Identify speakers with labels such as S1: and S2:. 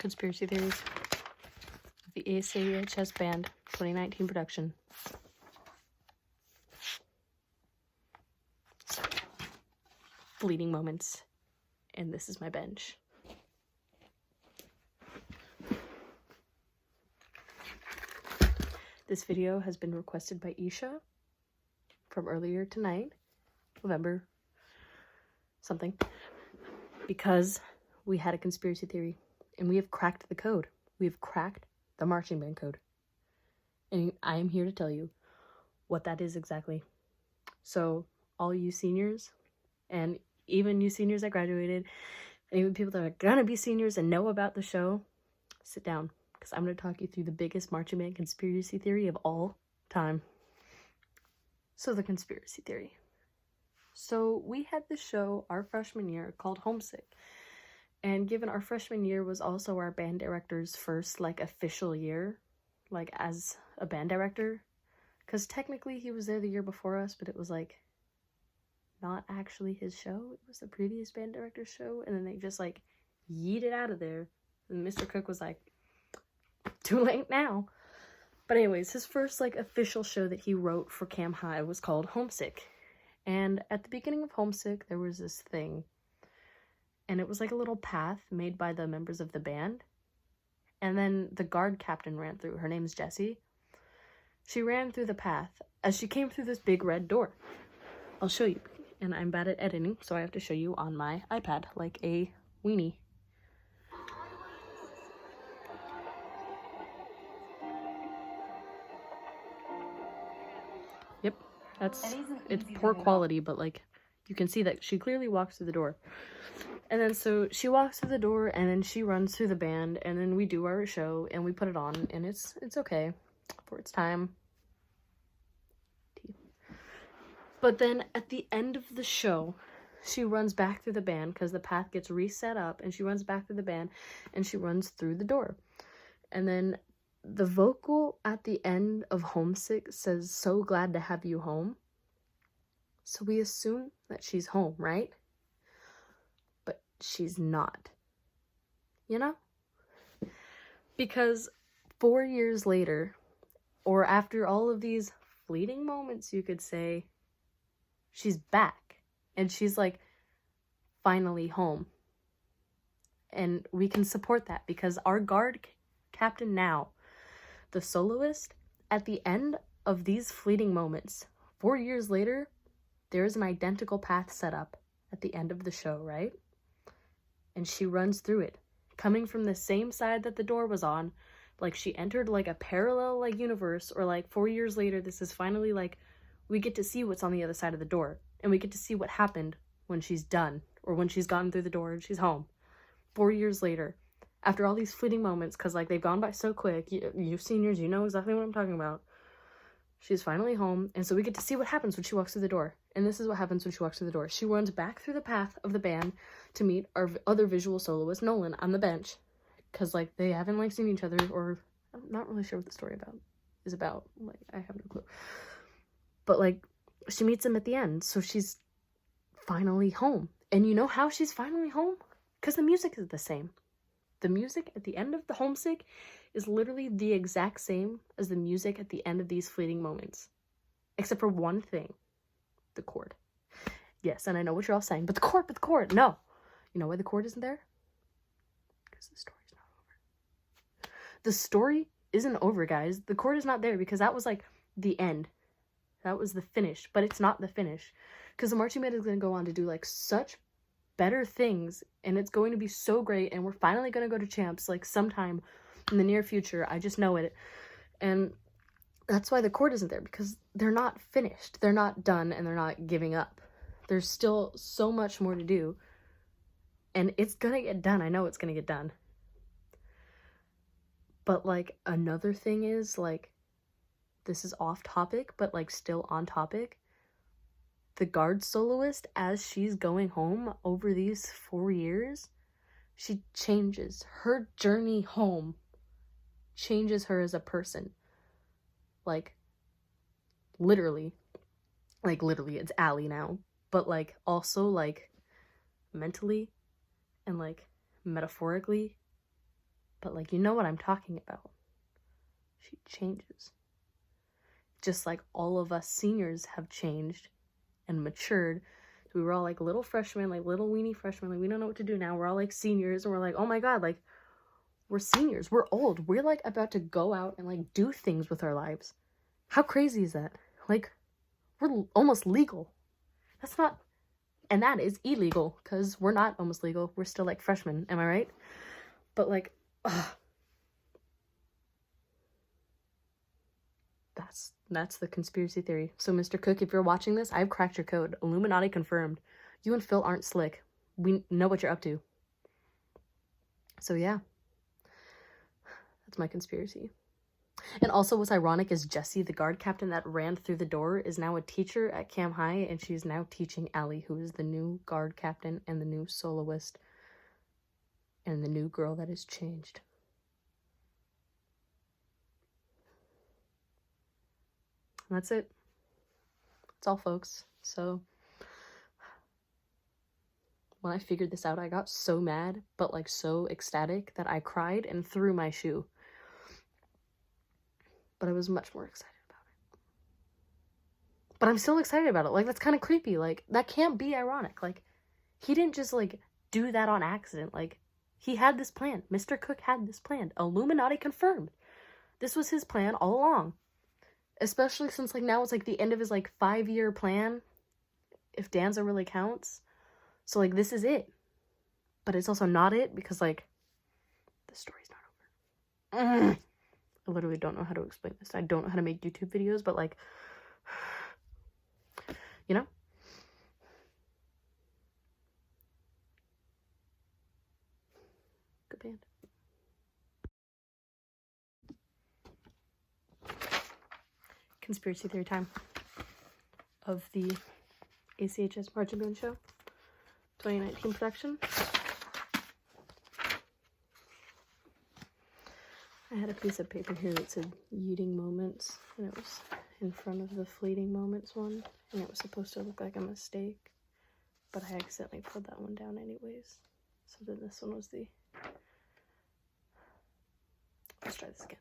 S1: Conspiracy Theories. The ACHS Band 2019 production. Fleeting moments. And this is my bench. This video has been requested by Isha from earlier tonight, November something, because we had a conspiracy theory and we have cracked the code. We have cracked the marching band code. And I am here to tell you what that is exactly. So all you seniors, and even you seniors that graduated, and even people that are gonna be seniors and know about the show, sit down, because I'm going to talk you through the biggest marching band conspiracy theory of all time. So the conspiracy theory. So we had this show our freshman year called Homesick. And given our freshman year was also our band director's first, official year, as a band director. Because technically he was there the year before us, but it was, not actually his show. It was the previous band director's show. And then they just, yeeted out of there. And Mr. Cook was like, too late now. But anyways, his first, official show that he wrote for Cam High was called Homesick. And at the beginning of Homesick, there was this thing. And it was a little path made by the members of the band. And then the guard captain ran through. Her name's Jessie. She ran through the path as she came through this big red door. I'll show you. And I'm bad at editing, so I have to show you on my iPad, like a weenie. Yep, it's poor quality, but you can see that she clearly walks through the door. And then so she walks through the door, and then she runs through the band, and then we do our show, and we put it on, and it's okay for its time. But then at the end of the show, she runs back through the band because the path gets reset up, and she runs back through the band, and she runs through the door. And then the vocal at the end of Homesick says, "So glad to have you home." So we assume that she's home, right? But she's not. You know? Because 4 years later, or after all of these fleeting moments, you could say, she's back. And she's finally home. And we can support that because our guard captain now, the soloist, at the end of these fleeting moments, 4 years later, there is an identical path set up at the end of the show, right? And she runs through it, coming from the same side that the door was on, she entered a parallel universe, or 4 years later, this is finally we get to see what's on the other side of the door, and we get to see what happened when she's done, or when she's gotten through the door and she's home. 4 years later, after all these fleeting moments, because they've gone by so quick, you seniors, you know exactly what I'm talking about. She's finally home, and so we get to see what happens when she walks through the door. And this is what happens when she walks through the door. She runs back through the path of the band to meet our other visual soloist, Nolan, on the bench. Because, they haven't, seen each other, or I'm not really sure what the story is about. I have no clue. But, she meets him at the end, so she's finally home. And you know how she's finally home? Because the music is the same. The music at the end of the Homesick is literally the exact same as the music at the end of these fleeting moments. Except for one thing. The chord. Yes, and I know what you're all saying, but the chord. No. You know why the chord isn't there? Because the story's not over. The story isn't over, guys. The chord is not there because that was the end. That was the finish, but it's not the finish. Because the marching band is going to go on to do such better things, and it's going to be so great, and we're finally going to go to champs sometime in the near future. I just know it. And that's why the chord isn't there, because they're not finished. They're not done, and they're not giving up. There's still so much more to do, and it's going to get done. I know it's going to get done. But another thing is this is off topic, but still on topic. The guard soloist, as she's going home over these 4 years, she changes. Her journey home changes her as a person. Literally. Literally, it's Allie now. But, also, mentally and, metaphorically. but like, you know what I'm talking about. She changes. Just like all of us seniors have changed and matured. We were all like little freshmen, like little weenie freshmen, like we don't know what to do now. We're all like seniors, and we're like, oh my god, like we're seniors, we're old, we're like about to go out and like do things with our lives. How crazy is that? Like, we're almost legal. That's not, and that is illegal, because we're not almost legal, we're still like freshmen, am I right? But like, ugh. That's the conspiracy theory. So Mr. Cook, if you're watching this, I've cracked your code. Illuminati confirmed. You and Phil aren't slick. We know what you're up to. So yeah, that's my conspiracy. And also what's ironic is Jessie, the guard captain that ran through the door, is now a teacher at Cam High, and she's now teaching Allie, who is the new guard captain and the new soloist and the new girl that is changed. And that's it. That's all, folks. So when I figured this out, I got so mad, but like so ecstatic, that I cried and threw my shoe. But I was much more excited about it. But I'm still excited about it. Like, that's kind of creepy. Like, that can't be ironic. Like, he didn't just like do that on accident. Like, he had this plan. Mr. Cook had this plan. Illuminati confirmed. This was his plan all along. Especially since like now it's like the end of his like 5-year plan, if Danza really counts. So like, this is it. But it's also not it, because like, the story's not over. I literally don't know how to explain this. I don't know how to make YouTube videos, but like, you know? Good band. Conspiracy theory time of the ACHS Marching Band Show 2019 production. I had a piece of paper here that said Yeeting Moments, and it was in front of the Fleeting Moments one, and it was supposed to look like a mistake, but I accidentally pulled that one down anyways. So then this one was the... Let's try this again.